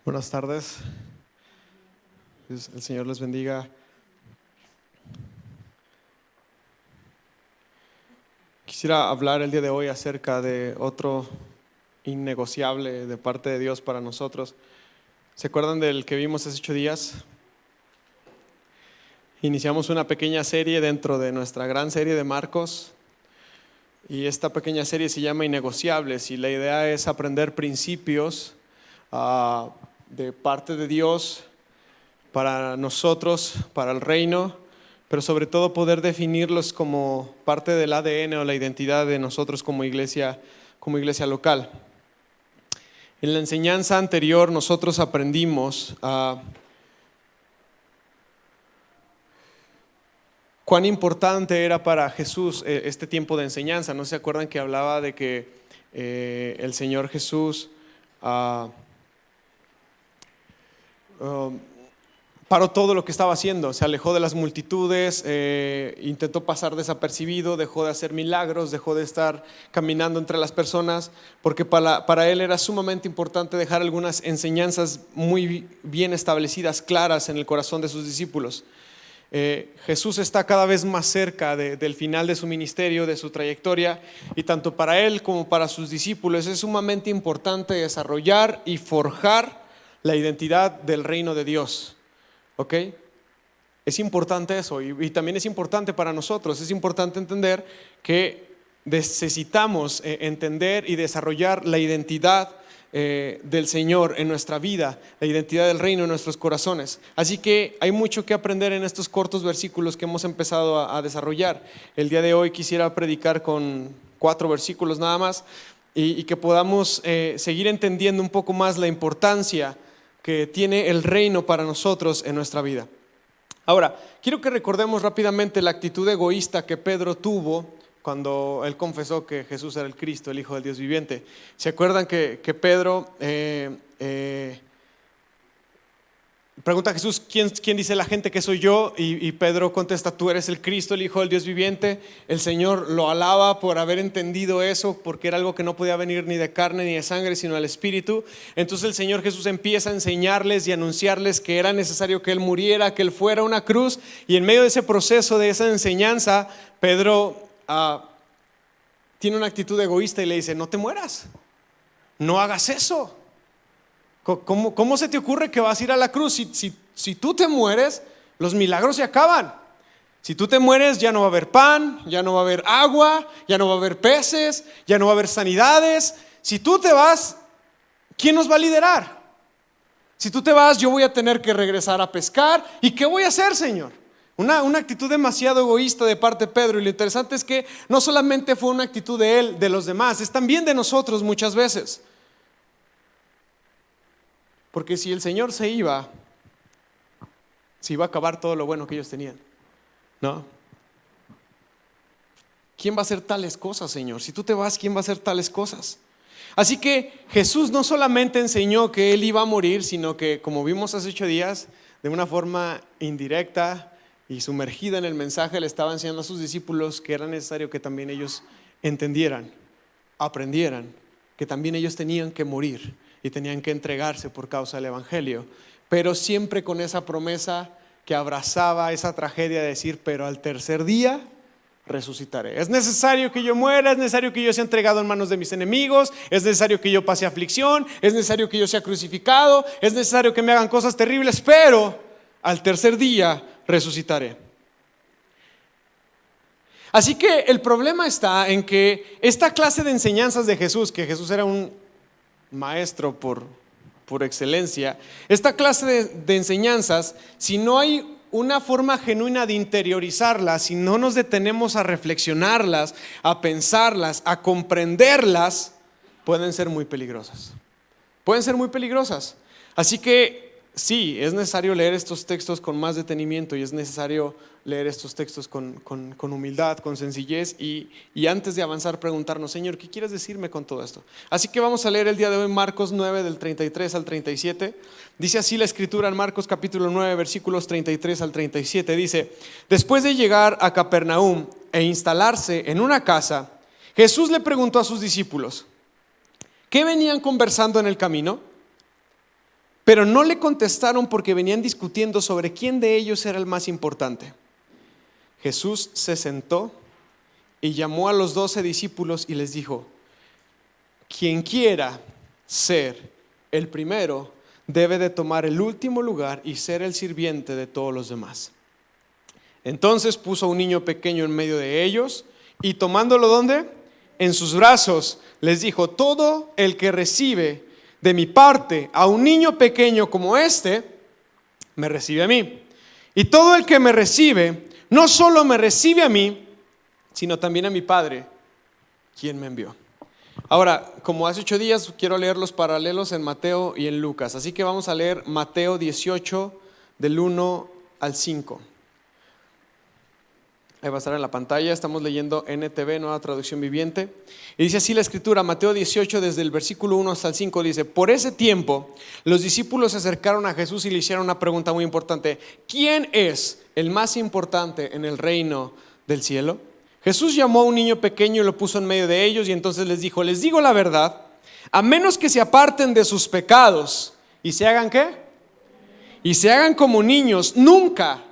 Buenas tardes. El Señor les bendiga. Quisiera hablar el día de hoy acerca de otro innegociable de parte de Dios para nosotros. ¿Se acuerdan del que vimos hace 8 días? Iniciamos una pequeña serie dentro de nuestra gran serie de Marcos. Y esta pequeña serie se llama Innegociables, y la idea es aprender principios de parte de Dios para nosotros, para el reino, pero sobre todo poder definirlos como parte del ADN o la identidad de nosotros como iglesia local. En la enseñanza anterior nosotros aprendimos cuán importante era para Jesús este tiempo de enseñanza. ¿No se acuerdan que hablaba de que el Señor Jesús paró todo lo que estaba haciendo? Se alejó de las multitudes, intentó pasar desapercibido, dejó de hacer milagros, dejó de estar caminando entre las personas, porque para él era sumamente importante dejar algunas enseñanzas muy bien establecidas, claras en el corazón de sus discípulos. Jesús está cada vez más cerca del final de su ministerio, de su trayectoria, y tanto para él como para sus discípulos es sumamente importante desarrollar y forjar la identidad del reino de Dios. ¿Ok? Es importante eso, y también es importante para nosotros. Es importante entender que necesitamos entender y desarrollar la identidad del Señor en nuestra vida, la identidad del reino en nuestros corazones. Así que hay mucho que aprender en estos cortos versículos que hemos empezado a desarrollar. El día de hoy quisiera predicar con 4 versículos nada más, y que podamos seguir entendiendo un poco más la importancia que tiene el reino para nosotros en nuestra vida. Ahora, quiero que recordemos rápidamente la actitud egoísta que Pedro tuvo cuando él confesó que Jesús era el Cristo, el Hijo del Dios viviente. ¿Se acuerdan que Pedro pregunta a Jesús, ¿quién dice la gente que soy yo? Y Pedro contesta, tú eres el Cristo, el Hijo del Dios viviente. El Señor lo alaba por haber entendido eso, porque era algo que no podía venir ni de carne ni de sangre, sino del Espíritu. Entonces el Señor Jesús empieza a enseñarles y anunciarles que era necesario que Él muriera, que Él fuera a una cruz. Y en medio de ese proceso, de esa enseñanza, Pedro tiene una actitud egoísta y le dice, no te mueras, no hagas eso. ¿Cómo se te ocurre que vas a ir a la cruz? Si tú te mueres, los milagros se acaban. Si tú te mueres, ya no va a haber pan, ya no va a haber agua, ya no va a haber peces, ya no va a haber sanidades. Si tú te vas, ¿quién nos va a liderar? Si tú te vas, yo voy a tener que regresar a pescar. ¿Y qué voy a hacer, Señor? Una actitud demasiado egoísta de parte de Pedro. Y lo interesante es que no solamente fue una actitud de él, de los demás, es también de nosotros muchas veces. Porque si el Señor se iba a acabar todo lo bueno que ellos tenían, ¿no? ¿Quién va a hacer tales cosas, Señor? Si tú te vas, ¿quién va a hacer tales cosas? Así que Jesús no solamente enseñó que Él iba a morir, sino que, como vimos hace 8 días, de una forma indirecta y sumergida en el mensaje, le estaba enseñando a sus discípulos que era necesario que también ellos entendieran, aprendieran, que también ellos tenían que morir y tenían que entregarse por causa del evangelio, pero siempre con esa promesa que abrazaba esa tragedia de decir, pero al tercer día resucitaré. Es necesario que yo muera, es necesario que yo sea entregado en manos de mis enemigos, es necesario que yo pase aflicción, es necesario que yo sea crucificado, es necesario que me hagan cosas terribles, pero al tercer día resucitaré. Así que el problema está en que esta clase de enseñanzas de Jesús, que Jesús era un maestro por excelencia, esta clase de enseñanzas, si no hay una forma genuina de interiorizarlas, si no nos detenemos a reflexionarlas, a pensarlas, a comprenderlas, pueden ser muy peligrosas. Pueden ser muy peligrosas. Así que sí, es necesario leer estos textos con más detenimiento, y es necesario leer estos textos con humildad, con sencillez, y antes de avanzar preguntarnos, Señor, ¿qué quieres decirme con todo esto? Así que vamos a leer el día de hoy Marcos 9 del 33 al 37. Dice así la escritura en Marcos capítulo 9 versículos 33 al 37. Dice, después de llegar a Capernaum e instalarse en una casa, Jesús le preguntó a sus discípulos, ¿qué venían conversando en el camino? Pero no le contestaron porque venían discutiendo sobre quién de ellos era el más importante. Jesús se sentó y llamó a los 12 discípulos y les dijo: quien quiera ser el primero debe de tomar el último lugar y ser el sirviente de todos los demás. Entonces puso a un niño pequeño en medio de ellos y tomándolo, ¿dónde? En sus brazos, les dijo: todo el que recibe de mi parte a un niño pequeño como este, me recibe a mí. Y todo el que me recibe, no solo me recibe a mí, sino también a mi Padre, quien me envió. Ahora, como hace 8 días, quiero leer los paralelos en Mateo y en Lucas. Así que vamos a leer Mateo 18, del 1 al 5. Ahí va a estar en la pantalla. Estamos leyendo NTV, Nueva Traducción Viviente. Y dice así la escritura, Mateo 18, desde el versículo 1 hasta el 5, dice: por ese tiempo, los discípulos se acercaron a Jesús y le hicieron una pregunta muy importante: ¿quién es el más importante en el reino del cielo? Jesús llamó a un niño pequeño y lo puso en medio de ellos y entonces les dijo: les digo la verdad, a menos que se aparten de sus pecados y se hagan ¿qué? Y se hagan como niños, nunca,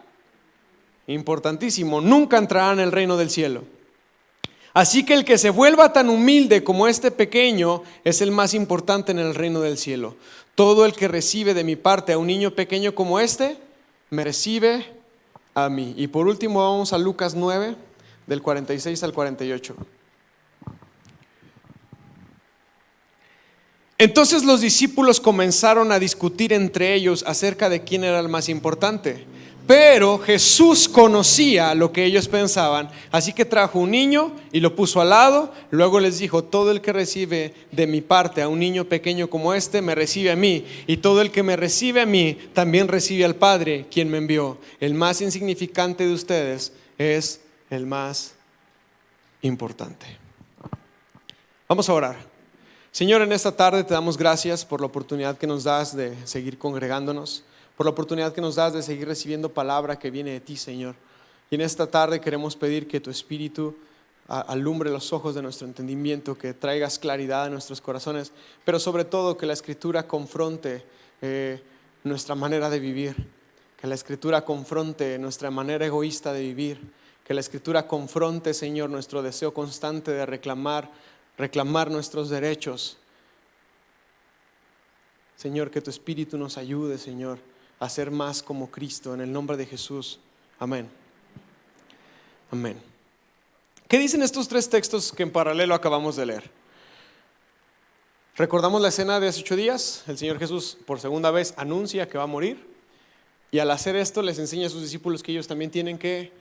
importantísimo, nunca entrarán en el reino del cielo. Así que el que se vuelva tan humilde como este pequeño es el más importante en el reino del cielo. Todo el que recibe de mi parte a un niño pequeño como este, me recibe a mí. Y por último vamos a Lucas 9, del 46 al 48. Entonces los discípulos comenzaron a discutir entre ellos acerca de quién era el más importante. Pero Jesús conocía lo que ellos pensaban, así que trajo un niño y lo puso al lado. Luego les dijo: todo el que recibe de mi parte a un niño pequeño como este, me recibe a mí. Y todo el que me recibe a mí, también recibe al Padre, quien me envió. El más insignificante de ustedes es el más importante. Vamos a orar. Señor, en esta tarde te damos gracias por la oportunidad que nos das de seguir congregándonos, por la oportunidad que nos das de seguir recibiendo palabra que viene de ti, Señor. Y en esta tarde queremos pedir que tu Espíritu alumbre los ojos de nuestro entendimiento, que traigas claridad a nuestros corazones, pero sobre todo que la Escritura confronte nuestra manera de vivir, que la Escritura confronte nuestra manera egoísta de vivir, que la Escritura confronte, Señor, nuestro deseo constante de reclamar nuestros derechos. Señor, que tu Espíritu nos ayude, Señor, a ser más como Cristo, en el nombre de Jesús. Amén. Amén. ¿Qué dicen estos 3 textos que en paralelo acabamos de leer? Recordamos la escena de hace 8 días. El Señor Jesús por segunda vez anuncia que va a morir, y al hacer esto les enseña a sus discípulos que ellos también tienen que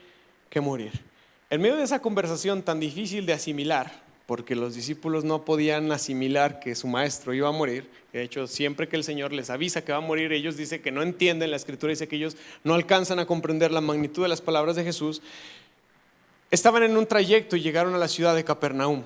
morir. En medio de esa conversación tan difícil de asimilar, porque los discípulos no podían asimilar que su maestro iba a morir. De hecho, siempre que el Señor les avisa que va a morir, ellos dicen que no entienden. La Escritura dice que ellos no alcanzan a comprender la magnitud de las palabras de Jesús. Estaban en un trayecto y llegaron a la ciudad de Capernaum.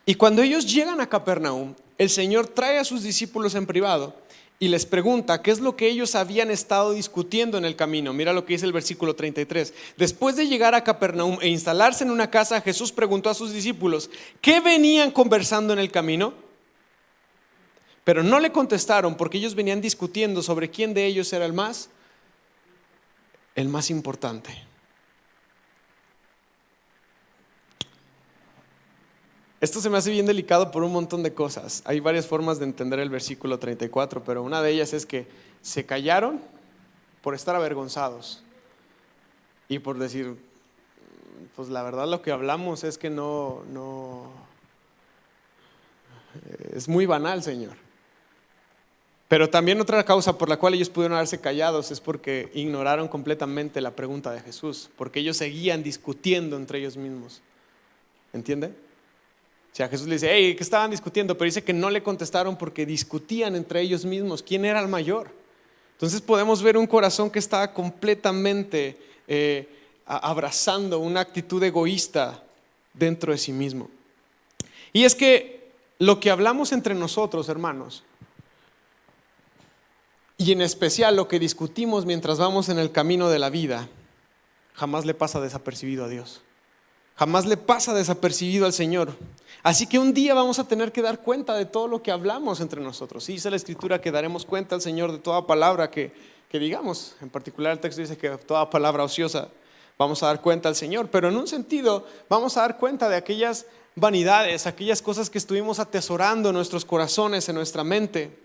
Y cuando ellos llegan a Capernaum, el Señor trae a sus discípulos en privado y les pregunta qué es lo que ellos habían estado discutiendo en el camino. Mira lo que dice el versículo 33. Después de llegar a Capernaum e instalarse en una casa, Jesús preguntó a sus discípulos: ¿qué venían conversando en el camino? Pero no le contestaron porque ellos venían discutiendo sobre quién de ellos era el más importante. Esto se me hace bien delicado por un montón de cosas. Hay varias formas de entender el versículo 34, pero una de ellas es que se callaron por estar avergonzados y por decir: pues la verdad lo que hablamos es que no es muy banal, Señor. Pero también otra causa por la cual ellos pudieron haberse callados es porque ignoraron completamente la pregunta de Jesús, porque ellos seguían discutiendo entre ellos mismos. ¿Entiende? O sea, Jesús le dice: hey, ¿qué estaban discutiendo? Pero dice que no le contestaron porque discutían entre ellos mismos quién era el mayor. Entonces podemos ver un corazón que estaba completamente abrazando una actitud egoísta dentro de sí mismo. Y es que lo que hablamos entre nosotros, hermanos, y en especial lo que discutimos mientras vamos en el camino de la vida, jamás le pasa desapercibido a Dios. Jamás le pasa desapercibido al Señor. Así que un día vamos a tener que dar cuenta de todo lo que hablamos entre nosotros. Sí, dice la Escritura que daremos cuenta al Señor de toda palabra que digamos. En particular el texto dice que toda palabra ociosa vamos a dar cuenta al Señor. Pero en un sentido vamos a dar cuenta de aquellas vanidades, aquellas cosas que estuvimos atesorando en nuestros corazones, en nuestra mente.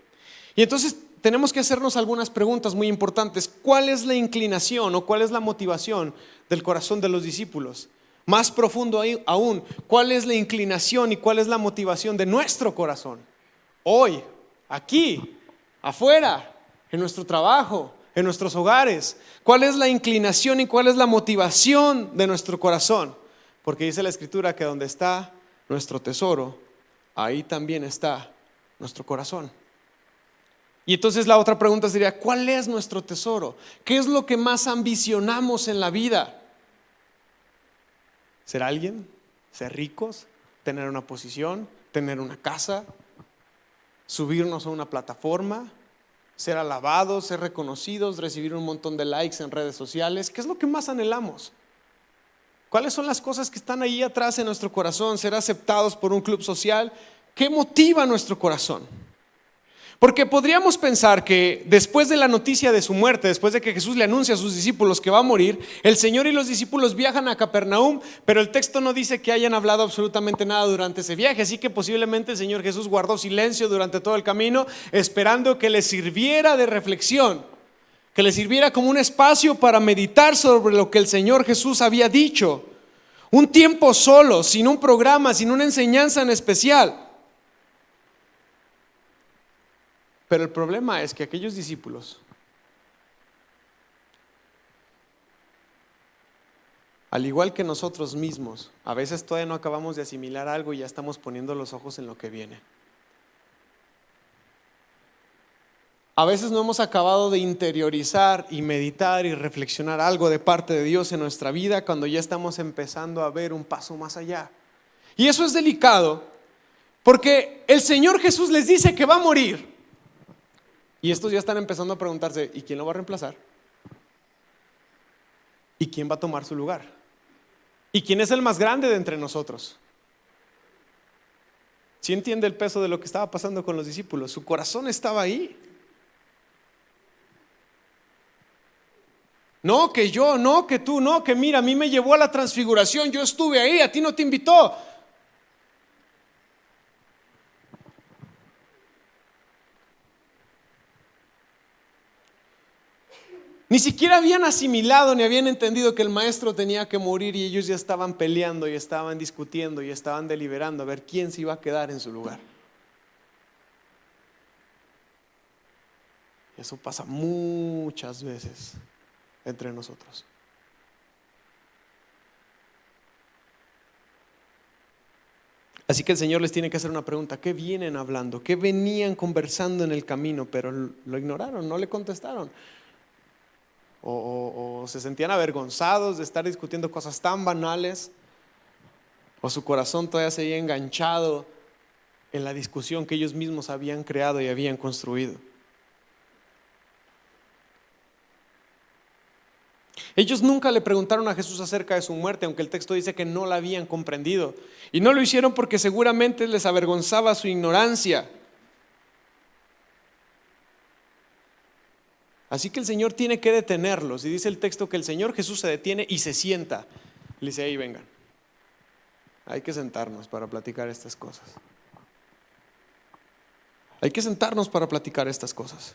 Y entonces tenemos que hacernos algunas preguntas muy importantes. ¿Cuál es la inclinación o cuál es la motivación del corazón de los discípulos? Más profundo aún, ¿cuál es la inclinación y cuál es la motivación de nuestro corazón? Hoy, aquí, afuera, en nuestro trabajo, en nuestros hogares. ¿Cuál es la inclinación y cuál es la motivación de nuestro corazón? Porque dice la Escritura que donde está nuestro tesoro, ahí también está nuestro corazón. Y entonces la otra pregunta sería, ¿cuál es nuestro tesoro? ¿Qué es lo que más ambicionamos en la vida? ¿Ser alguien? ¿Ser ricos? ¿Tener una posición? ¿Tener una casa? ¿Subirnos a una plataforma? ¿Ser alabados? ¿Ser reconocidos? ¿Recibir un montón de likes en redes sociales? ¿Qué es lo que más anhelamos? ¿Cuáles son las cosas que están ahí atrás en nuestro corazón? ¿Ser aceptados por un club social? ¿Qué motiva nuestro corazón? Porque podríamos pensar que después de la noticia de su muerte, después de que Jesús le anuncia a sus discípulos que va a morir, el Señor y los discípulos viajan a Capernaum, pero el texto no dice que hayan hablado absolutamente nada durante ese viaje, así que posiblemente el Señor Jesús guardó silencio durante todo el camino, esperando que les sirviera de reflexión, que les sirviera como un espacio para meditar sobre lo que el Señor Jesús había dicho. Un tiempo solo, sin un programa, sin una enseñanza en especial. Pero el problema es que aquellos discípulos, al igual que nosotros mismos, a veces todavía no acabamos de asimilar algo y ya estamos poniendo los ojos en lo que viene. A veces no hemos acabado de interiorizar y meditar y reflexionar algo de parte de Dios en nuestra vida cuando ya estamos empezando a ver un paso más allá. Y eso es delicado porque el Señor Jesús les dice que va a morir. Y estos ya están empezando a preguntarse, ¿y quién lo va a reemplazar? ¿Y quién va a tomar su lugar? ¿Y quién es el más grande de entre nosotros? ¿Sí entiende el peso de lo que estaba pasando con los discípulos? Su corazón estaba ahí. No, que yo, no, que tú, no, que mira, a mí me llevó a la transfiguración, yo estuve ahí, a ti no te invitó. Ni siquiera habían asimilado ni habían entendido que el maestro tenía que morir y ellos ya estaban peleando y estaban discutiendo y estaban deliberando a ver quién se iba a quedar en su lugar. Eso pasa muchas veces entre nosotros. Así que el Señor les tiene que hacer una pregunta: ¿qué vienen hablando? ¿Qué venían conversando en el camino? Pero lo ignoraron, no le contestaron. O se sentían avergonzados de estar discutiendo cosas tan banales, o su corazón todavía seguía enganchado en la discusión que ellos mismos habían creado y habían construido. Ellos nunca le preguntaron a Jesús acerca de su muerte, aunque el texto dice que no la habían comprendido, y no lo hicieron porque seguramente les avergonzaba su ignorancia. Así que el Señor tiene que detenerlos, y dice el texto que el Señor Jesús se detiene y se sienta. Le dice: ahí vengan, hay que sentarnos para platicar estas cosas. Hay que sentarnos para platicar estas cosas.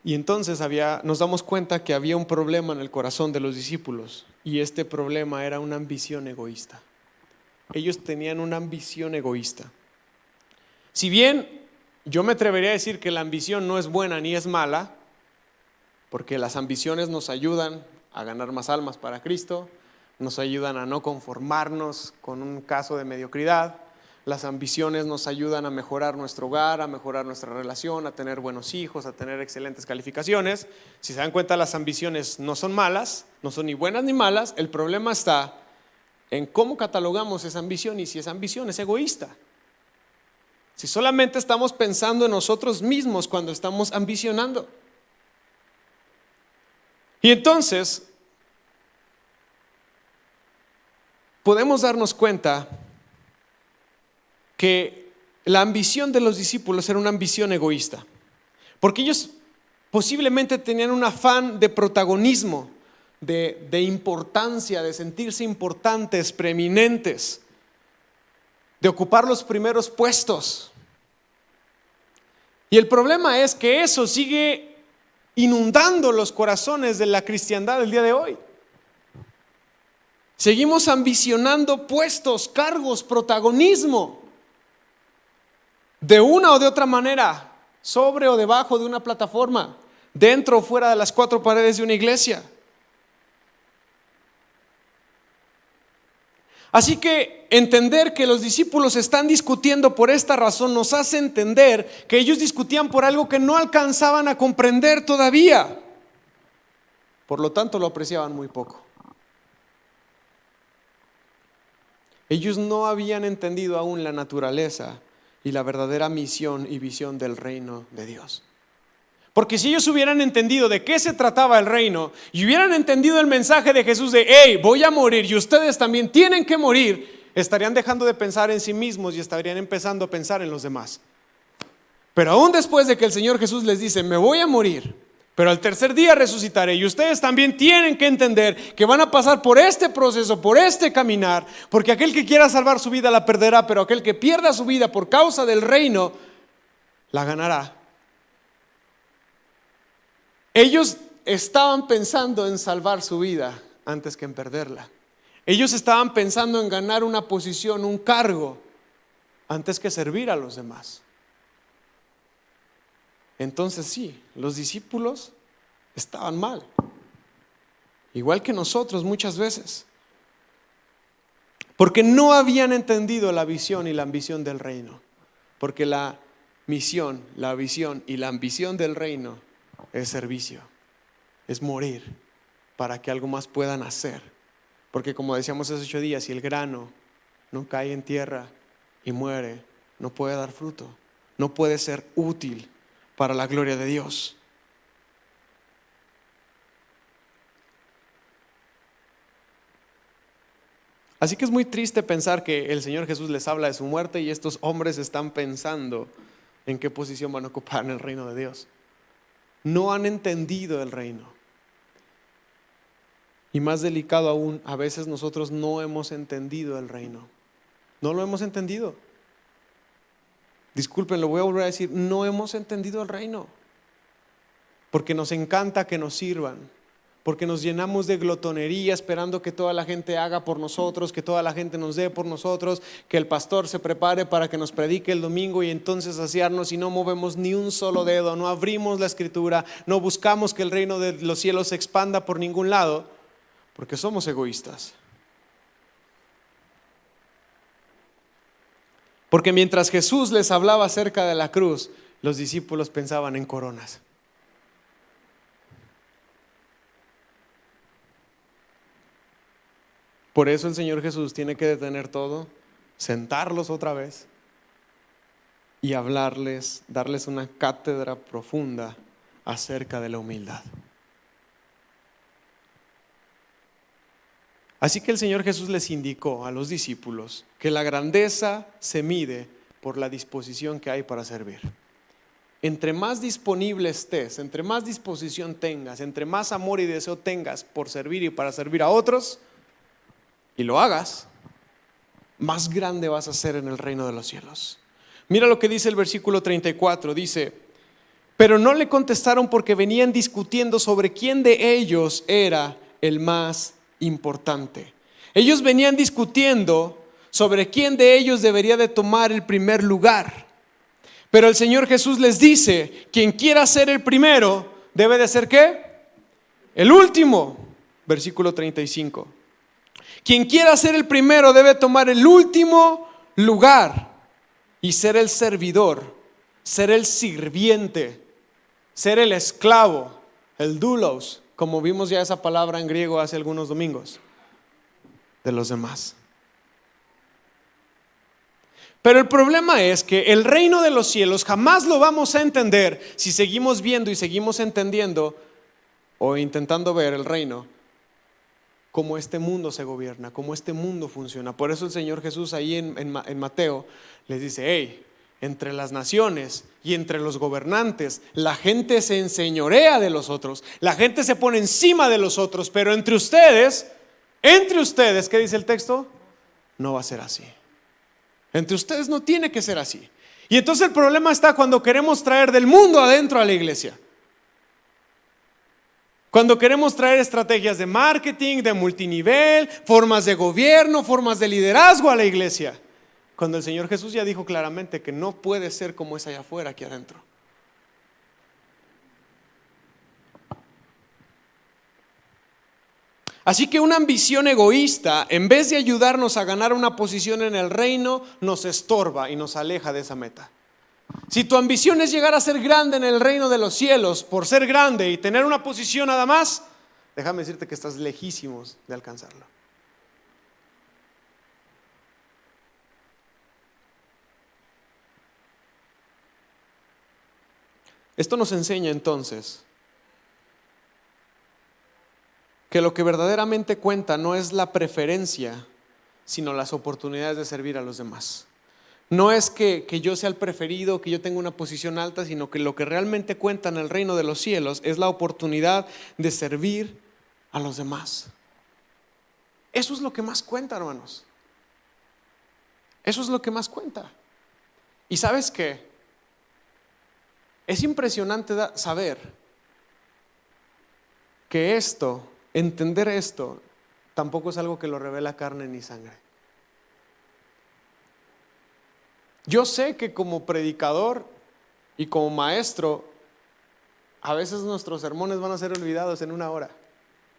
Y entonces nos damos cuenta que había un problema en el corazón de los discípulos, y este problema era una ambición egoísta. Ellos tenían una ambición egoísta. Si bien yo me atrevería a decir que la ambición no es buena ni es mala, porque las ambiciones nos ayudan a ganar más almas para Cristo, nos ayudan a no conformarnos con un caso de mediocridad. Las ambiciones nos ayudan a mejorar nuestro hogar, a mejorar nuestra relación, a tener buenos hijos, a tener excelentes calificaciones. Si se dan cuenta, las ambiciones no son malas, no son ni buenas ni malas. El problema está en cómo catalogamos esa ambición y si esa ambición es egoísta. Si solamente estamos pensando en nosotros mismos cuando estamos ambicionando. Y entonces, podemos darnos cuenta que la ambición de los discípulos era una ambición egoísta, porque ellos posiblemente tenían un afán de protagonismo, de importancia, de sentirse importantes, preeminentes, de ocupar los primeros puestos. Y el problema es que eso sigue inundando los corazones de la cristiandad del día de hoy. Seguimos ambicionando puestos, cargos, protagonismo, de una o de otra manera, sobre o debajo de una plataforma, dentro o fuera de las cuatro paredes de una iglesia. Así que entender que los discípulos están discutiendo por esta razón nos hace entender que ellos discutían por algo que no alcanzaban a comprender todavía. Por lo tanto, lo apreciaban muy poco. Ellos no habían entendido aún la naturaleza y la verdadera misión y visión del reino de Dios. Porque si ellos hubieran entendido de qué se trataba el reino y hubieran entendido el mensaje de Jesús de hey, voy a morir y ustedes también tienen que morir, estarían dejando de pensar en sí mismos y estarían empezando a pensar en los demás. Pero aún después de que el Señor Jesús les dice me voy a morir, pero al tercer día resucitaré, y ustedes también tienen que entender que van a pasar por este proceso, por este caminar, porque aquel que quiera salvar su vida la perderá, pero aquel que pierda su vida por causa del reino la ganará. Ellos estaban pensando en salvar su vida antes que en perderla. Ellos estaban pensando en ganar una posición, un cargo, antes que servir a los demás. Entonces sí, los discípulos estaban mal, igual que nosotros muchas veces, porque no habían entendido la visión y la ambición del reino, porque la misión, la visión y la ambición del reino es servicio, es morir para que algo más puedan hacer, porque como decíamos hace 8 días, si el grano no cae en tierra y muere, no puede dar fruto, no puede ser útil para la gloria de Dios. Así que es muy triste pensar que el Señor Jesús les habla de su muerte y estos hombres están pensando en qué posición van a ocupar en el reino de Dios. No han entendido el reino. Y más delicado aún, a veces nosotros no hemos entendido el reino. No lo hemos entendido. Disculpen, lo voy a volver a decir, no hemos entendido el reino, porque nos encanta que nos sirvan, porque nos llenamos de glotonería esperando que toda la gente haga por nosotros, que toda la gente nos dé por nosotros, que el pastor se prepare para que nos predique el domingo y entonces saciarnos, y no movemos ni un solo dedo, no abrimos la escritura, no buscamos que el reino de los cielos se expanda por ningún lado, porque somos egoístas. Porque mientras Jesús les hablaba acerca de la cruz, los discípulos pensaban en coronas. Por eso el Señor Jesús tiene que detener todo, sentarlos otra vez y hablarles, darles una cátedra profunda acerca de la humildad. Así que el Señor Jesús les indicó a los discípulos que la grandeza se mide por la disposición que hay para servir. Entre más disponible estés, entre más disposición tengas, entre más amor y deseo tengas por servir y para servir a otros, y lo hagas, más grande vas a ser en el reino de los cielos. Mira lo que dice el versículo 34, dice: pero no le contestaron porque venían discutiendo sobre quién de ellos era el más importante. Ellos venían discutiendo sobre quién de ellos debería de tomar el primer lugar. Pero el Señor Jesús les dice: quien quiera ser el primero debe de ser ¿qué? El último. Versículo 35. Quien quiera ser el primero debe tomar el último lugar y ser el servidor, ser el sirviente, ser el esclavo, el doulos, como vimos ya esa palabra en griego hace algunos domingos, de los demás. Pero el problema es que el reino de los cielos jamás lo vamos a entender si seguimos viendo y seguimos entendiendo o intentando ver el reino cómo este mundo se gobierna, cómo este mundo funciona. Por eso el Señor Jesús ahí en Mateo les dice: hey, entre las naciones y entre los gobernantes, la gente se enseñorea de los otros, la gente se pone encima de los otros, pero entre ustedes, ¿qué dice el texto? No va a ser así. Entre ustedes no tiene que ser así. Y entonces el problema está cuando queremos traer del mundo adentro a la iglesia. Cuando queremos traer estrategias de marketing, de multinivel, formas de gobierno, formas de liderazgo a la iglesia. Cuando el Señor Jesús ya dijo claramente que no puede ser como es allá afuera, aquí adentro. Así que una ambición egoísta, en vez de ayudarnos a ganar una posición en el reino, nos estorba y nos aleja de esa meta. Si tu ambición es llegar a ser grande en el reino de los cielos, por ser grande y tener una posición nada más, déjame decirte que estás lejísimos de alcanzarlo. Esto nos enseña entonces que lo que verdaderamente cuenta no es la preferencia, sino las oportunidades de servir a los demás. No es que yo sea el preferido, que yo tenga una posición alta, sino que lo que realmente cuenta en el reino de los cielos es la oportunidad de servir a los demás. Eso es lo que más cuenta, hermanos. Eso es lo que más cuenta. ¿Y sabes qué? Es impresionante saber que entender esto, tampoco es algo que lo revela carne ni sangre. Yo sé que como predicador y como maestro, a veces nuestros sermones van a ser olvidados en una hora,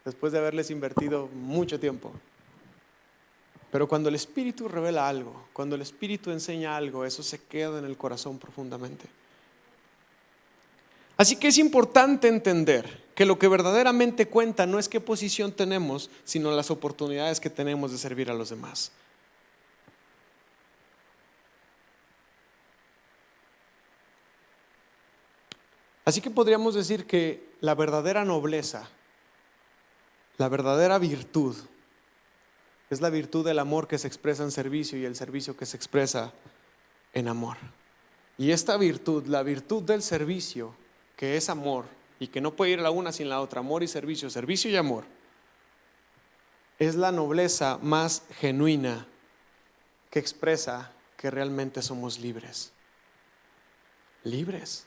después de haberles invertido mucho tiempo. Pero cuando el Espíritu revela algo, cuando el Espíritu enseña algo, eso se queda en el corazón profundamente. Así que es importante entender que lo que verdaderamente cuenta no es qué posición tenemos, sino las oportunidades que tenemos de servir a los demás. Así que podríamos decir que la verdadera nobleza, la verdadera virtud, es la virtud del amor que se expresa en servicio y el servicio que se expresa en amor. Y esta virtud, la virtud del servicio, que es amor y que no puede ir la una sin la otra, amor y servicio y amor, es la nobleza más genuina que expresa que realmente somos libres. Libres.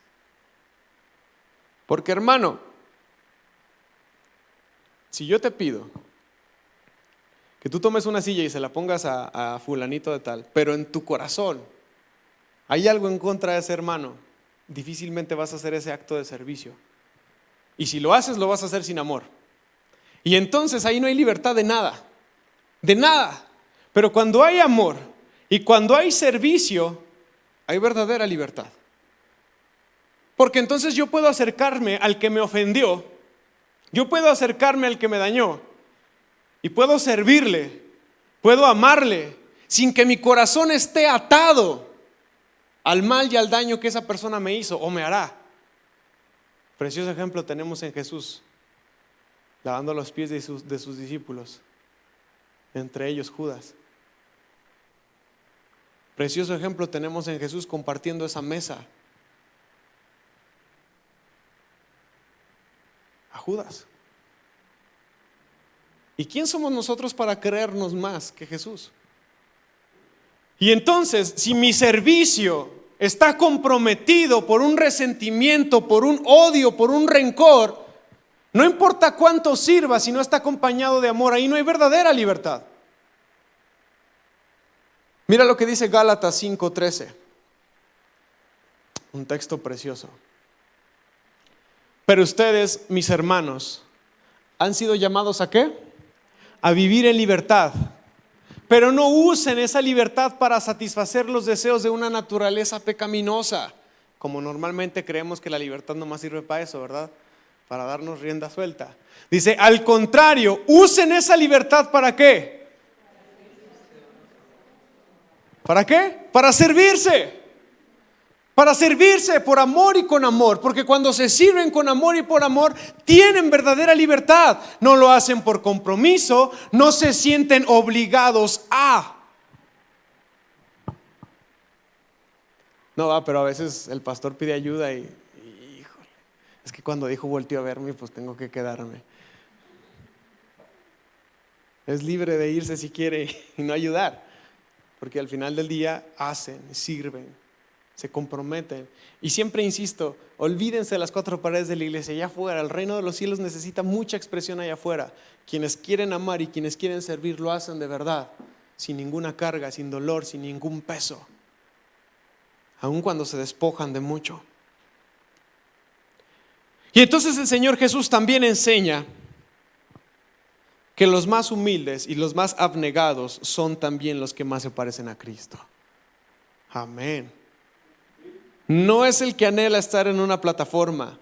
Porque, hermano, si yo te pido que tú tomes una silla y se la pongas a fulanito de tal, pero en tu corazón hay algo en contra de ese hermano, difícilmente vas a hacer ese acto de servicio. Y si lo haces, lo vas a hacer sin amor. Y entonces ahí no hay libertad de nada, de nada. Pero cuando hay amor y cuando hay servicio, hay verdadera libertad. Porque entonces yo puedo acercarme al que me ofendió, yo puedo acercarme al que me dañó y puedo servirle, puedo amarle, sin que mi corazón esté atado al mal y al daño que esa persona me hizo o me hará. Precioso ejemplo tenemos en Jesús, lavando los pies de sus discípulos, entre ellos Judas. Precioso ejemplo tenemos en Jesús compartiendo esa mesa a Judas. ¿Y quién somos nosotros para creernos más que Jesús? Y entonces, si mi servicio está comprometido por un resentimiento, por un odio, por un rencor, no importa cuánto sirva, si no está acompañado de amor, ahí no hay verdadera libertad. Mira lo que dice Gálatas 5:13, un texto precioso. Pero ustedes, mis hermanos, han sido llamados ¿a qué? A vivir en libertad. Pero no usen esa libertad para satisfacer los deseos de una naturaleza pecaminosa, como normalmente creemos que la libertad nomás sirve para eso, ¿verdad? Para darnos rienda suelta. Dice, al contrario, usen esa libertad ¿para qué? ¿Para qué? Para servirse. Para servirse por amor y con amor, porque cuando se sirven con amor y por amor, tienen verdadera libertad. No lo hacen por compromiso, no se sienten obligados a. No, pero a veces el pastor pide ayuda y híjole, es que cuando dijo volteó a verme, pues tengo que quedarme. Es libre de irse si quiere y no ayudar, porque al final del día hacen, sirven, se comprometen. Y siempre insisto, olvídense de las cuatro paredes de la iglesia. Allá afuera, el reino de los cielos necesita mucha expresión allá afuera. Quienes quieren amar y quienes quieren servir lo hacen de verdad, sin ninguna carga, sin dolor, sin ningún peso, aun cuando se despojan de mucho. Y entonces el Señor Jesús también enseña que los más humildes y los más abnegados son también los que más se parecen a Cristo. Amén. No es el que anhela estar en una plataforma,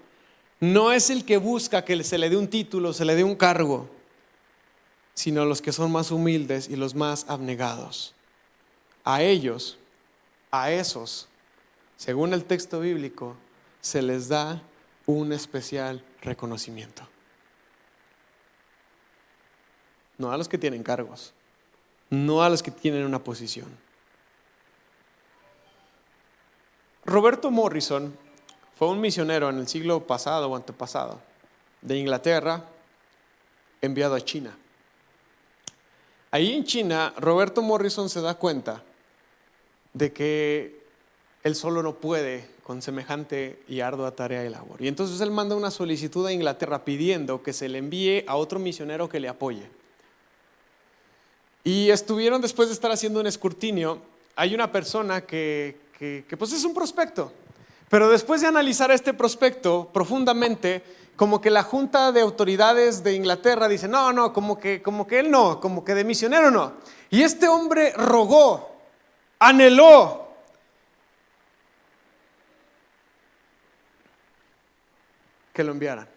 no es el que busca que se le dé un título, se le dé un cargo, sino los que son más humildes y los más abnegados. A ellos, a esos, según el texto bíblico, se les da un especial reconocimiento. No a los que tienen cargos, no a los que tienen una posición. Roberto Morrison fue un misionero en el siglo pasado o antepasado de Inglaterra, enviado a China. Ahí en China, Roberto Morrison se da cuenta de que él solo no puede con semejante y ardua tarea y labor. Y entonces él manda una solicitud a Inglaterra pidiendo que se le envíe a otro misionero que le apoye. Y estuvieron, después de estar haciendo un escrutinio, hay una persona que pues es un prospecto, pero después de analizar este prospecto profundamente, como que la junta de autoridades de Inglaterra dice, no, como que él no, como que de misionero no. Y este hombre rogó, anheló que lo enviaran,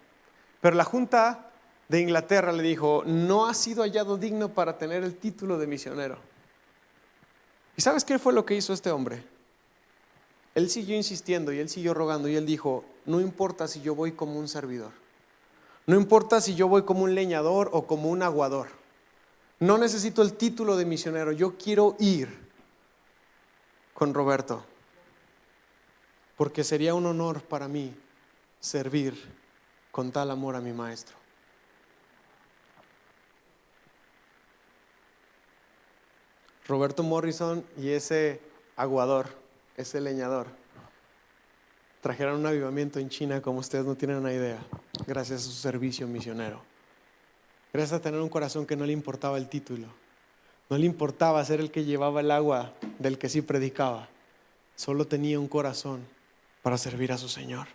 pero la junta de Inglaterra le dijo, no ha sido hallado digno para tener el título de misionero. ¿Y sabes qué fue lo que hizo este hombre? Él siguió insistiendo y él siguió rogando y él dijo, no importa si yo voy como un servidor, no importa si yo voy como un leñador o como un aguador, no necesito el título de misionero, yo quiero ir con Roberto, porque sería un honor para mí servir con tal amor a mi maestro. Roberto Morrison y ese aguador, ese leñador, trajeron un avivamiento en China como ustedes no tienen una idea, gracias a su servicio misionero, gracias a tener un corazón que no le importaba el título, no le importaba ser el que llevaba el agua del que sí predicaba, solo tenía un corazón para servir a su Señor.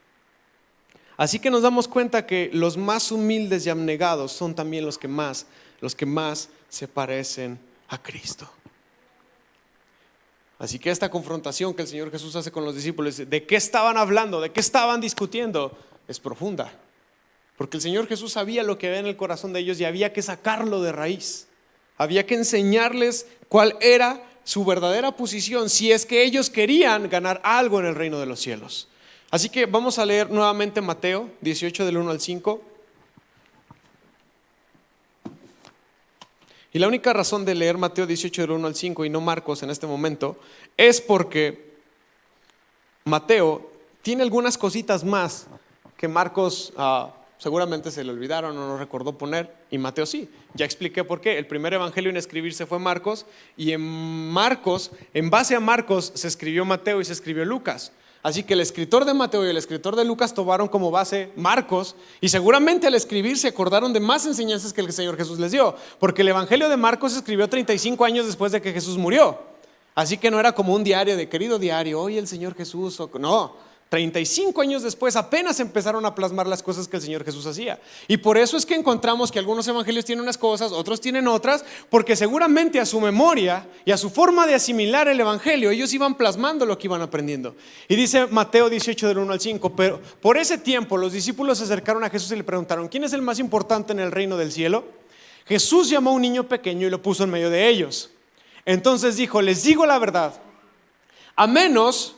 Así que nos damos cuenta que los más humildes y abnegados son también los que más se parecen a Cristo. Así que esta confrontación que el Señor Jesús hace con los discípulos, ¿de qué estaban hablando? ¿De qué estaban discutiendo? Es profunda, porque el Señor Jesús sabía lo que había en el corazón de ellos y había que sacarlo de raíz. Había que enseñarles cuál era su verdadera posición si es que ellos querían ganar algo en el reino de los cielos. Así que vamos a leer nuevamente Mateo 18 del 1 al 5. Y la única razón de leer Mateo 18 del 1 al 5 y no Marcos en este momento es porque Mateo tiene algunas cositas más que Marcos seguramente se le olvidaron o no recordó poner, y Mateo sí. Ya expliqué por qué. El primer evangelio en escribirse fue Marcos, y en base a Marcos se escribió Mateo y se escribió Lucas. Así que el escritor de Mateo y el escritor de Lucas tomaron como base Marcos, y seguramente al escribir se acordaron de más enseñanzas que el Señor Jesús les dio, porque el evangelio de Marcos se escribió 35 años después de que Jesús murió. Así que no era como un diario de querido diario, hoy el Señor Jesús, no. 35 años después apenas empezaron a plasmar las cosas que el Señor Jesús hacía. Y por eso es que encontramos que algunos evangelios tienen unas cosas, otros tienen otras, porque seguramente a su memoria y a su forma de asimilar el evangelio, ellos iban plasmando lo que iban aprendiendo. Y dice Mateo 18 del 1 al 5, pero por ese tiempo los discípulos se acercaron a Jesús y le preguntaron, ¿quién es el más importante en el reino del cielo? Jesús llamó a un niño pequeño y lo puso en medio de ellos. Entonces dijo, les digo la verdad, a menos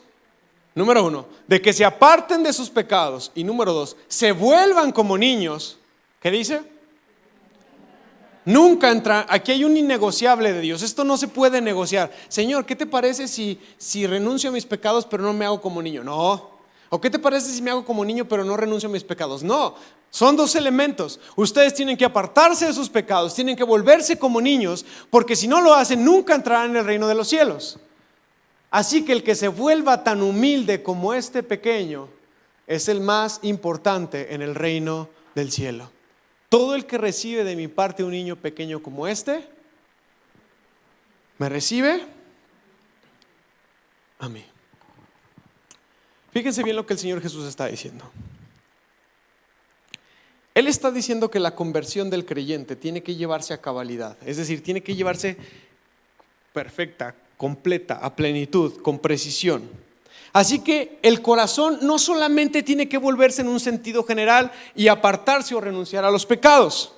Número 1, de que se aparten de sus pecados. Y número 2, se vuelvan como niños. ¿Qué dice? Nunca entra, aquí hay un innegociable de Dios. Esto no se puede negociar. Señor, ¿qué te parece si renuncio a mis pecados pero no me hago como niño? No. ¿O qué te parece si me hago como niño pero no renuncio a mis pecados? No. Son dos elementos. Ustedes tienen que apartarse de sus pecados, tienen que volverse como niños, porque si no lo hacen, nunca entrarán en el reino de los cielos. Así que el que se vuelva tan humilde como este pequeño es el más importante en el reino del cielo. Todo el que recibe de mi parte un niño pequeño como este, me recibe a mí. Fíjense bien lo que el Señor Jesús está diciendo. Él está diciendo que la conversión del creyente tiene que llevarse a cabalidad, es decir, tiene que llevarse perfecta, completa, a plenitud, con precisión. Así que el corazón no solamente tiene que volverse en un sentido general y apartarse o renunciar a los pecados,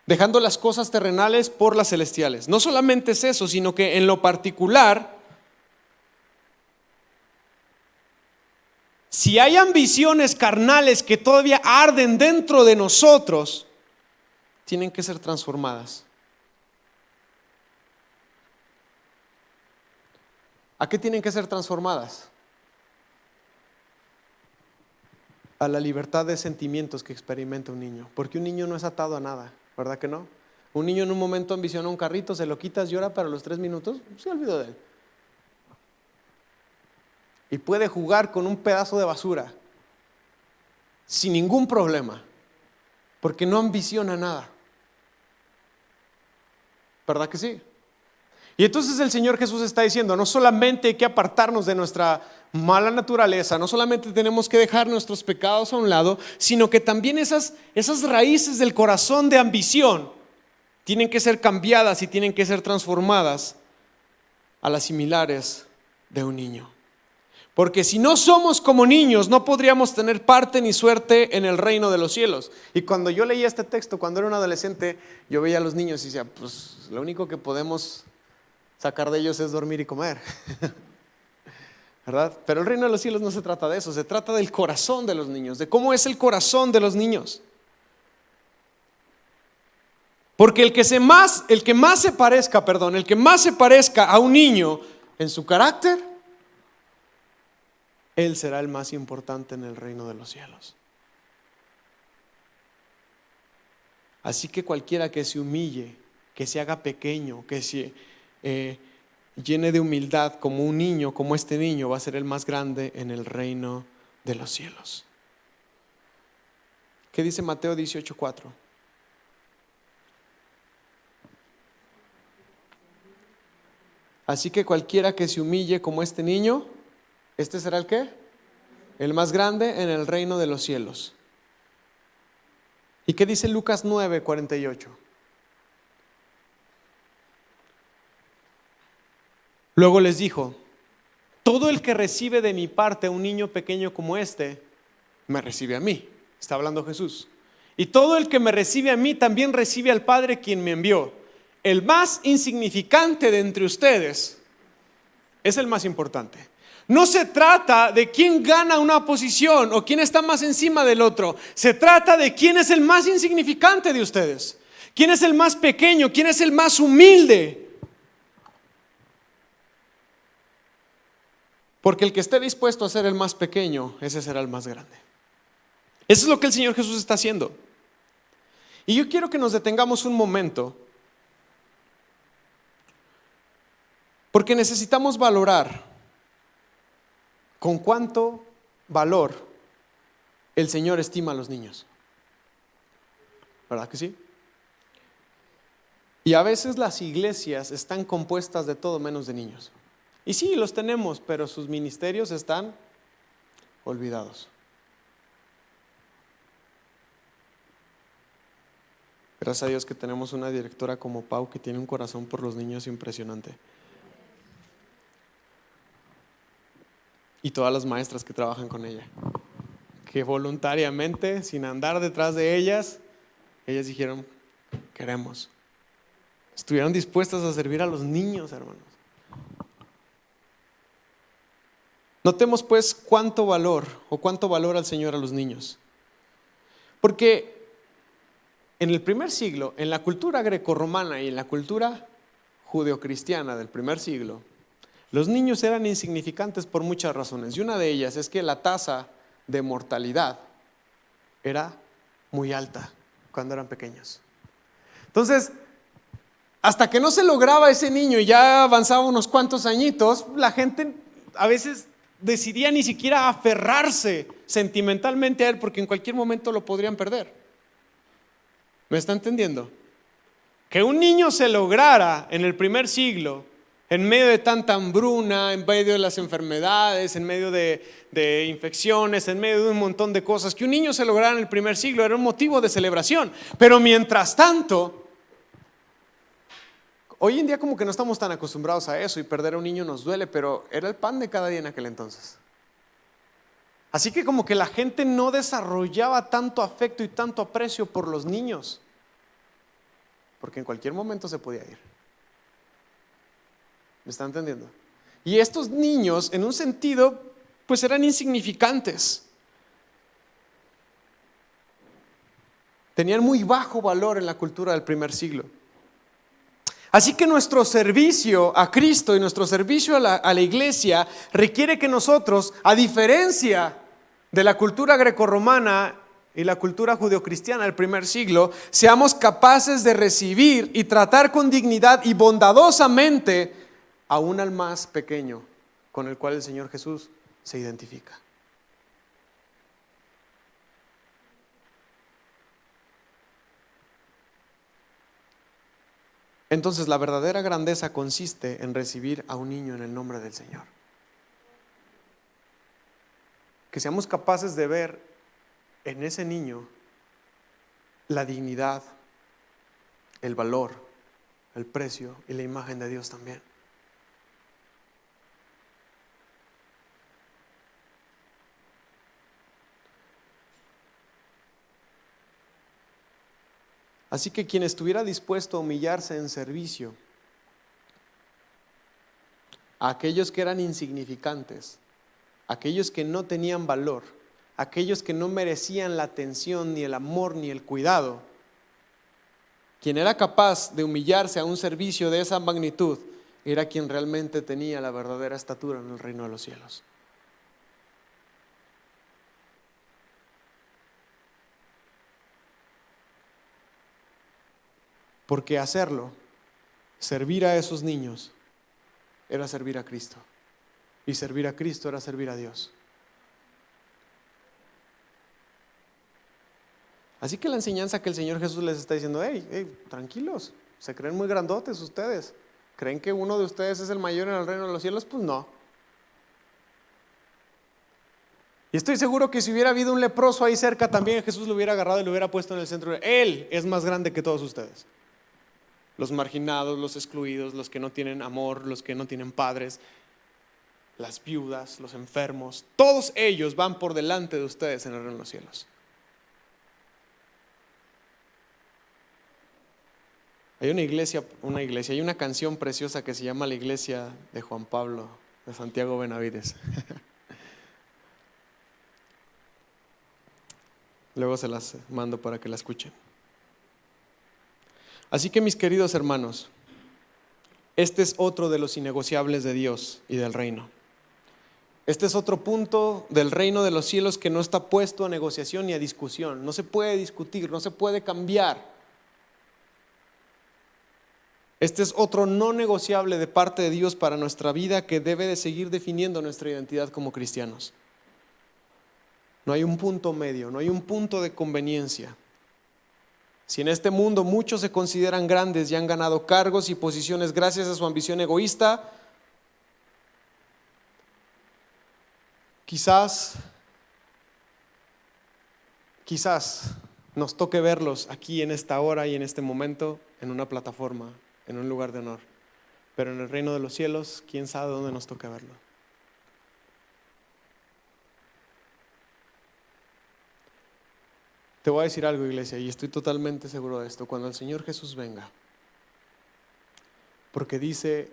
dejando las cosas terrenales por las celestiales. No solamente es eso, sino que en lo particular, si hay ambiciones carnales que todavía arden dentro de nosotros, tienen que ser transformadas. ¿A qué tienen que ser transformadas? A la libertad de sentimientos que experimenta un niño. Porque un niño no es atado a nada, ¿verdad que no? Un niño en un momento ambiciona un carrito, se lo quitas, llora, pero a los 3 minutos se olvidó de él. Y puede jugar con un pedazo de basura sin ningún problema, porque no ambiciona nada. ¿Verdad que sí? Y entonces el Señor Jesús está diciendo, no solamente hay que apartarnos de nuestra mala naturaleza, no solamente tenemos que dejar nuestros pecados a un lado, sino que también esas raíces del corazón de ambición tienen que ser cambiadas y tienen que ser transformadas a las similares de un niño. Porque si no somos como niños, no podríamos tener parte ni suerte en el reino de los cielos. Y cuando yo leía este texto, cuando era un adolescente, yo veía a los niños y decía, pues lo único que podemos sacar de ellos es dormir y comer. ¿Verdad? Pero el reino de los cielos no se trata de eso, se trata del corazón de los niños, de cómo es el corazón de los niños. Porque el que más se parezca a un niño en su carácter, él será el más importante en el reino de los cielos. Así que cualquiera que se humille, que se haga pequeño, que se llene de humildad como un niño, como este niño, va a ser el más grande en el reino de los cielos. ¿Qué dice Mateo 18:4? Así que cualquiera que se humille como este niño, ¿este será el qué? El más grande en el reino de los cielos. ¿Y qué dice Lucas 9:48? Luego les dijo, todo el que recibe de mi parte a un niño pequeño como este, me recibe a mí. Está hablando Jesús. Y todo el que me recibe a mí también recibe al Padre quien me envió. El más insignificante de entre ustedes es el más importante. No se trata de quién gana una posición o quién está más encima del otro. Se trata de quién es el más insignificante de ustedes. Quién es el más pequeño, quién es el más humilde. Porque el que esté dispuesto a ser el más pequeño, ese será el más grande. Eso es lo que el Señor Jesús está haciendo. Y yo quiero que nos detengamos un momento, porque necesitamos valorar con cuánto valor el Señor estima a los niños. ¿Verdad que sí? Y a veces las iglesias están compuestas de todo menos de niños. Y sí, los tenemos, pero sus ministerios están olvidados. Gracias a Dios que tenemos una directora como Pau que tiene un corazón por los niños impresionante. Y todas las maestras que trabajan con ella, que voluntariamente, sin andar detrás de ellas dijeron, queremos. Estuvieron dispuestas a servir a los niños, hermanos. Notemos pues cuánto valor o cuánto valora el Señor a los niños. Porque en el primer siglo, en la cultura grecorromana y en la cultura judeocristiana del primer siglo, los niños eran insignificantes por muchas razones. Y una de ellas es que la tasa de mortalidad era muy alta cuando eran pequeños. Entonces, hasta que no se lograba ese niño y ya avanzaba unos cuantos añitos, la gente a veces decidía ni siquiera aferrarse sentimentalmente a él porque en cualquier momento lo podrían perder. ¿Me está entendiendo? Que un niño se lograra en el primer siglo, en medio de tanta hambruna, en medio de las enfermedades, en medio de infecciones, en medio de un montón de cosas, que un niño se lograra en el primer siglo era un motivo de celebración. Pero mientras tanto, hoy en día como que no estamos tan acostumbrados a eso y perder a un niño nos duele, pero era el pan de cada día en aquel entonces. Así que como que la gente no desarrollaba tanto afecto y tanto aprecio por los niños, porque en cualquier momento se podía ir. ¿Me están entendiendo? Y estos niños, en un sentido, pues eran insignificantes. Tenían muy bajo valor en la cultura del primer siglo. Así que nuestro servicio a Cristo y nuestro servicio a la iglesia requiere que nosotros, a diferencia de la cultura grecorromana y la cultura judeocristiana del primer siglo, seamos capaces de recibir y tratar con dignidad y bondadosamente aún al más pequeño con el cual el Señor Jesús se identifica. Entonces la verdadera grandeza consiste en recibir a un niño en el nombre del Señor. Que seamos capaces de ver en ese niño la dignidad, el valor, el precio y la imagen de Dios también. Así que quien estuviera dispuesto a humillarse en servicio a aquellos que eran insignificantes, aquellos que no tenían valor, aquellos que no merecían la atención, ni el amor, ni el cuidado, quien era capaz de humillarse a un servicio de esa magnitud, era quien realmente tenía la verdadera estatura en el reino de los cielos. Porque hacerlo, servir a esos niños, era servir a Cristo. Y servir a Cristo era servir a Dios. Así que la enseñanza que el Señor Jesús les está diciendo, hey, tranquilos, se creen muy grandotes ustedes. ¿Creen que uno de ustedes es el mayor en el reino de los cielos? Pues no. Y estoy seguro que si hubiera habido un leproso ahí cerca, también Jesús lo hubiera agarrado y lo hubiera puesto en el centro. Él es más grande que todos ustedes. Los marginados, los excluidos, los que no tienen amor, los que no tienen padres, las viudas, los enfermos, todos ellos van por delante de ustedes en el reino de los cielos. Hay hay una canción preciosa que se llama La Iglesia de Juan Pablo, de Santiago Benavides. Luego se las mando para que la escuchen. Así que mis queridos hermanos, este es otro de los innegociables de Dios y del reino. Este es otro punto del reino de los cielos que no está puesto a negociación ni a discusión. No se puede discutir, no se puede cambiar. Este es otro no negociable de parte de Dios para nuestra vida que debe de seguir definiendo nuestra identidad como cristianos. No hay un punto medio, no hay un punto de conveniencia. Si en este mundo muchos se consideran grandes y han ganado cargos y posiciones gracias a su ambición egoísta, quizás nos toque verlos aquí en esta hora y en este momento en una plataforma, en un lugar de honor. Pero en el reino de los cielos, quién sabe dónde nos toque verlo. Te voy a decir algo, iglesia, y estoy totalmente seguro de esto. Cuando el Señor Jesús venga, porque dice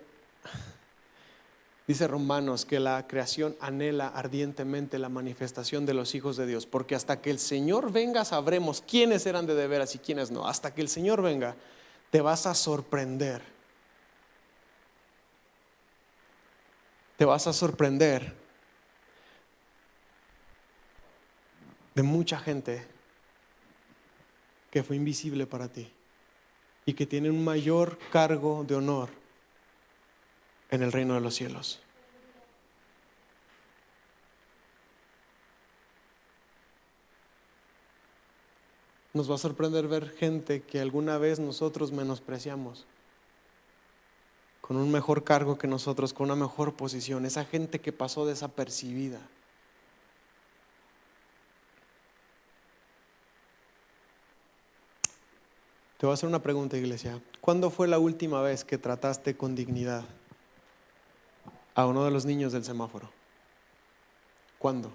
Dice Romanos que la creación anhela ardientemente la manifestación de los hijos de Dios, porque hasta que el Señor venga sabremos quiénes eran de veras y quiénes no. Hasta que el Señor venga, te vas a sorprender. Te vas a sorprender de mucha gente que fue invisible para ti y que tiene un mayor cargo de honor en el reino de los cielos. Nos va a sorprender ver gente que alguna vez nosotros menospreciamos, con un mejor cargo que nosotros, con una mejor posición, esa gente que pasó desapercibida. Te voy a hacer una pregunta, iglesia. ¿Cuándo fue la última vez que trataste con dignidad a uno de los niños del semáforo? ¿Cuándo?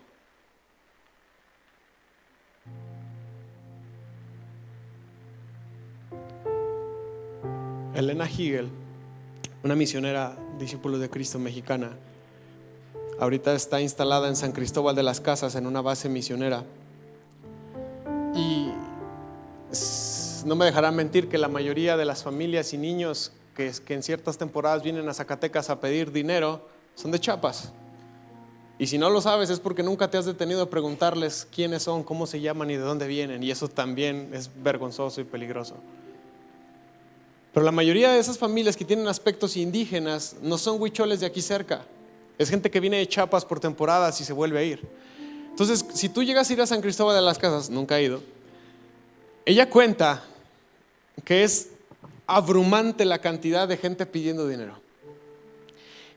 Elena Higel, una misionera, discípulo de Cristo mexicana, ahorita está instalada en San Cristóbal de las Casas, en una base misionera. Y no me dejarán mentir que la mayoría de las familias y niños que en ciertas temporadas vienen a Zacatecas a pedir dinero son de Chiapas. Y si no lo sabes es porque nunca te has detenido a preguntarles quiénes son, cómo se llaman y de dónde vienen. Y eso también es vergonzoso y peligroso. Pero la mayoría de esas familias que tienen aspectos indígenas no son huicholes de aquí cerca. Es gente que viene de Chiapas por temporadas y se vuelve a ir. Entonces, si tú llegas a ir a San Cristóbal de las Casas, nunca he ido, ella cuenta que es abrumante la cantidad de gente pidiendo dinero.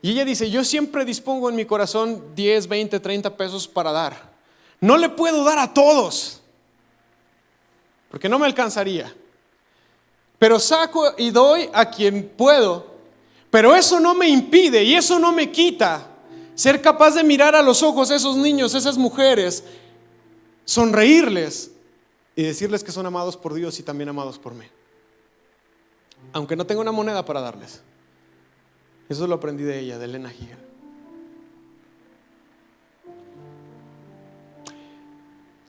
Y ella dice, yo siempre dispongo en mi corazón 10, 20, 30 pesos para dar. No le puedo dar a todos, porque no me alcanzaría. Pero saco y doy a quien puedo. Pero eso no me impide y eso no me quita ser capaz de mirar a los ojos a esos niños, a esas mujeres, sonreírles y decirles que son amados por Dios y también amados por mí, aunque no tenga una moneda para darles. Eso lo aprendí de ella, de Elena Higel.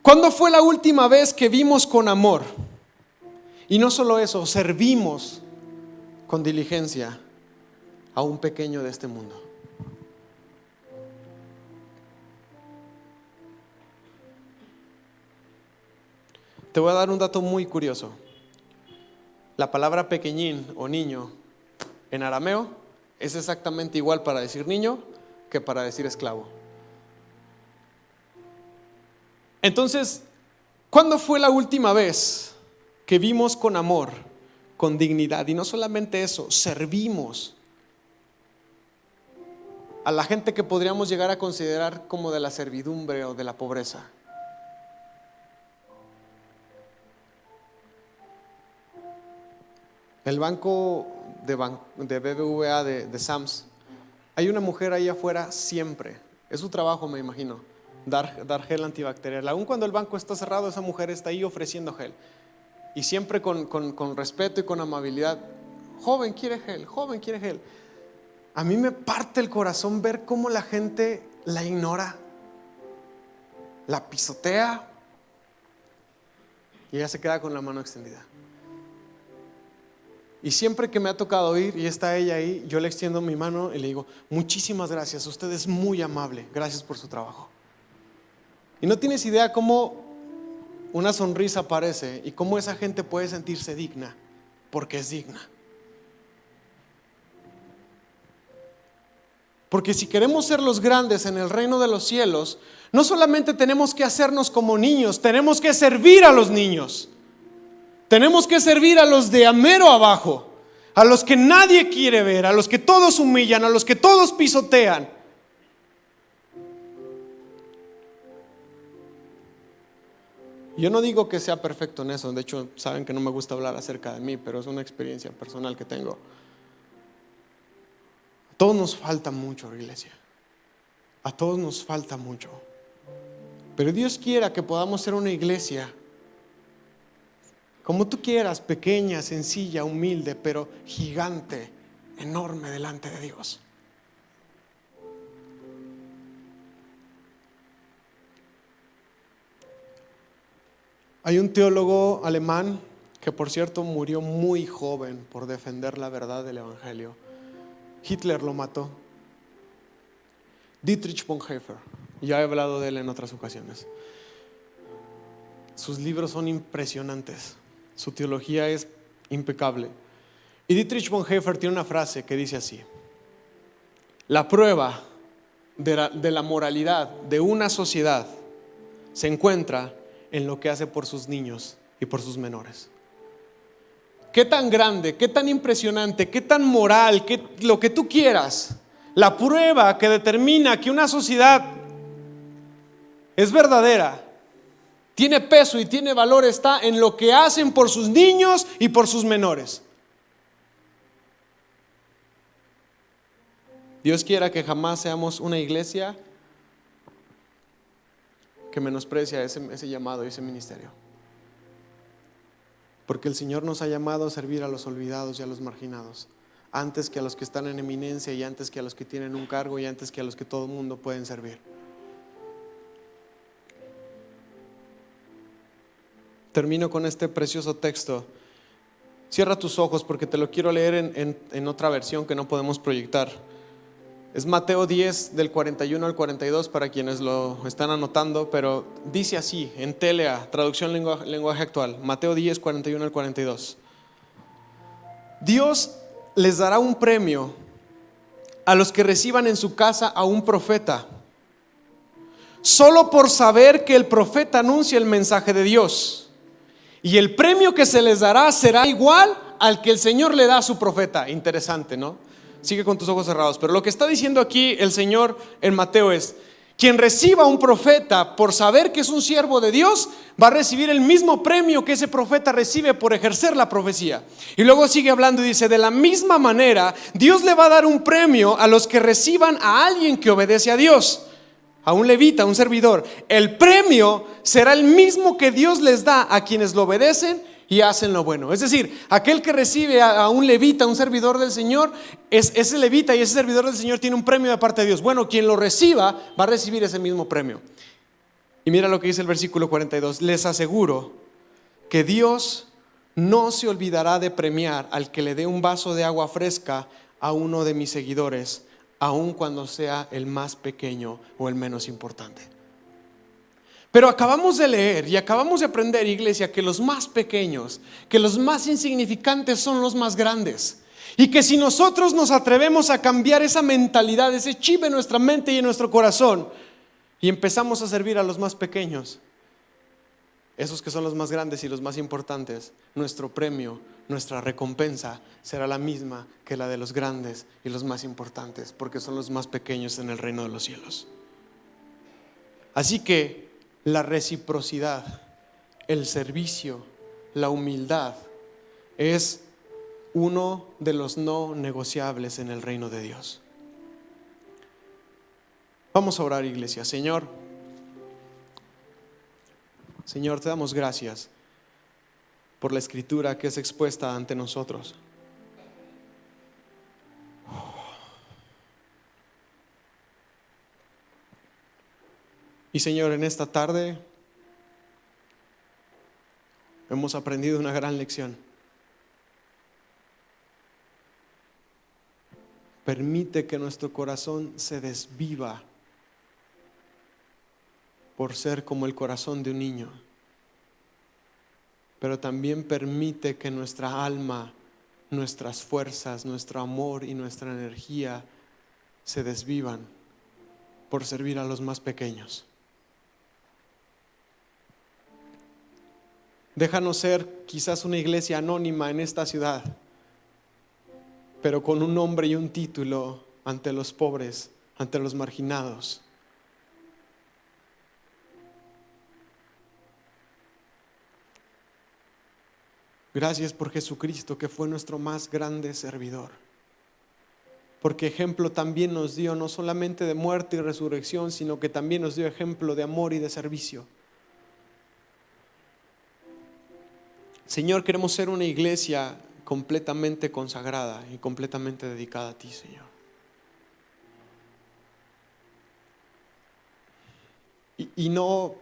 ¿Cuándo fue la última vez que vimos con amor? Y no solo eso, servimos con diligencia a un pequeño de este mundo. Te voy a dar un dato muy curioso. La palabra pequeñín o niño en arameo es exactamente igual para decir niño que para decir esclavo. Entonces, ¿cuándo fue la última vez que vimos con amor, con dignidad? Y no solamente eso, servimos a la gente que podríamos llegar a considerar como de la servidumbre o de la pobreza. El banco de BBVA de Sams, hay una mujer ahí afuera siempre, es su trabajo, me imagino, dar gel antibacterial. Aun cuando el banco está cerrado, esa mujer está ahí ofreciendo gel. Y siempre con respeto y con amabilidad. Joven, quiere gel, joven, quiere gel. A mí me parte el corazón ver cómo la gente la ignora, la pisotea y ella se queda con la mano extendida. Y siempre que me ha tocado ir y está ella ahí, yo le extiendo mi mano y le digo, muchísimas gracias, usted es muy amable, gracias por su trabajo. Y no tienes idea cómo una sonrisa aparece y cómo esa gente puede sentirse digna, porque es digna. Porque si queremos ser los grandes en el reino de los cielos, no solamente tenemos que hacernos como niños, tenemos que servir a los niños. Tenemos que servir a los de a mero abajo, a los que nadie quiere ver, a los que todos humillan, a los que todos pisotean. Yo no digo que sea perfecto en eso, de hecho saben que no me gusta hablar acerca de mí, pero es una experiencia personal que tengo. A todos nos falta mucho, iglesia. A todos nos falta mucho. Pero Dios quiera que podamos ser una iglesia como tú quieras, pequeña, sencilla, humilde, pero gigante, enorme delante de Dios. Hay un teólogo alemán que, por cierto, murió muy joven por defender la verdad del Evangelio. Hitler lo mató. Dietrich Bonhoeffer. Ya he hablado de él en otras ocasiones. Sus libros son impresionantes. Su teología es impecable. Y Dietrich Bonhoeffer tiene una frase que dice así: la prueba de la moralidad de una sociedad se encuentra en lo que hace por sus niños y por sus menores. Qué tan grande, qué tan impresionante, qué tan moral, lo que tú quieras. La prueba que determina que una sociedad es verdadera, tiene peso y tiene valor, está en lo que hacen por sus niños y por sus menores. Dios quiera que jamás seamos una iglesia que menosprecia ese llamado y ese ministerio. Porque el Señor nos ha llamado a servir a los olvidados y a los marginados, antes que a los que están en eminencia, y antes que a los que tienen un cargo, y antes que a los que todo el mundo pueden servir. Termino con este precioso texto. Cierra tus ojos porque te lo quiero leer en otra versión que no podemos proyectar. Es Mateo 10 del 41 al 42 para quienes lo están anotando, pero dice así en Telea, traducción lenguaje actual. Mateo 10, 41 al 42. Dios les dará un premio a los que reciban en su casa a un profeta, solo por saber que el profeta anuncia el mensaje de Dios. Y el premio que se les dará será igual al que el Señor le da a su profeta. Interesante, ¿no? Sigue con tus ojos cerrados. Pero lo que está diciendo aquí el Señor en Mateo es: quien reciba a un profeta por saber que es un siervo de Dios, va a recibir el mismo premio que ese profeta recibe por ejercer la profecía. Y luego sigue hablando y dice: de la misma manera, Dios le va a dar un premio a los que reciban a alguien que obedece a Dios, a un levita, a un servidor. El premio será el mismo que Dios les da a quienes lo obedecen y hacen lo bueno. Es decir, aquel que recibe a un levita, un servidor del Señor, ese levita y ese servidor del Señor tiene un premio de parte de Dios. Bueno, quien lo reciba va a recibir ese mismo premio. Y mira lo que dice el versículo 42: les aseguro que Dios no se olvidará de premiar al que le dé un vaso de agua fresca a uno de mis seguidores, aun cuando sea el más pequeño o el menos importante. Pero acabamos de leer y acabamos de aprender, iglesia, que los más pequeños, que los más insignificantes son los más grandes. Y que si nosotros nos atrevemos a cambiar esa mentalidad, ese chip en nuestra mente y en nuestro corazón, y empezamos a servir a los más pequeños, esos que son los más grandes y los más importantes, nuestro premio, nuestra recompensa será la misma que la de los grandes y los más importantes, porque son los más pequeños en el reino de los cielos. Así que la reciprocidad, el servicio, la humildad es uno de los no negociables en el reino de Dios. Vamos a orar, iglesia. Señor, te damos gracias por la escritura que es expuesta ante nosotros. Y Señor, en esta tarde hemos aprendido una gran lección. Permite que nuestro corazón se desviva por ser como el corazón de un niño, pero también permite que nuestra alma, nuestras fuerzas, nuestro amor y nuestra energía se desvivan por servir a los más pequeños. Déjanos ser quizás una iglesia anónima en esta ciudad, pero con un nombre y un título ante los pobres, ante los marginados. Gracias por Jesucristo, que fue nuestro más grande servidor. Porque ejemplo también nos dio, no solamente de muerte y resurrección, sino que también nos dio ejemplo de amor y de servicio. Señor, queremos ser una iglesia completamente consagrada y completamente dedicada a ti, Señor. Y no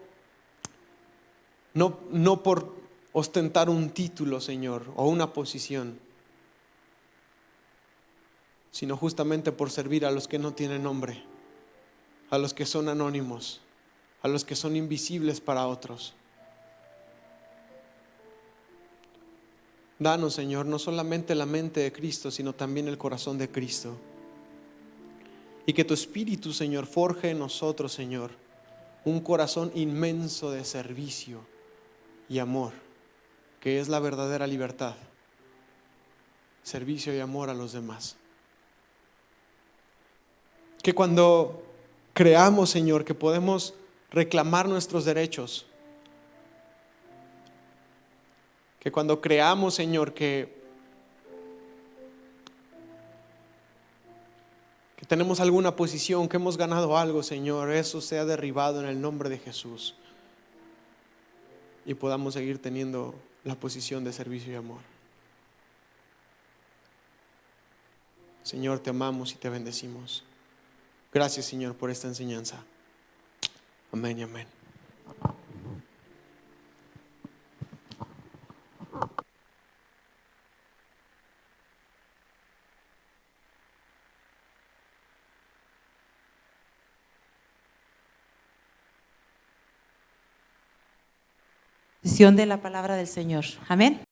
no por ostentar un título, Señor, o una posición, sino justamente por servir a los que no tienen nombre, a los que son anónimos, a los que son invisibles para otros. Danos, Señor, no solamente la mente de Cristo, sino también el corazón de Cristo. Y que tu Espíritu, Señor, forje en nosotros, Señor, un corazón inmenso de servicio y amor, que es la verdadera libertad. Servicio y amor a los demás. Que cuando creamos, Señor, que podemos reclamar nuestros derechos, que cuando creamos, Señor, que tenemos alguna posición, que hemos ganado algo, Señor, eso sea derribado en el nombre de Jesús y podamos seguir teniendo la posición de servicio y amor. Señor, te amamos y te bendecimos. Gracias, Señor, por esta enseñanza. Amén y amén. Exposición de la palabra del Señor. Amén.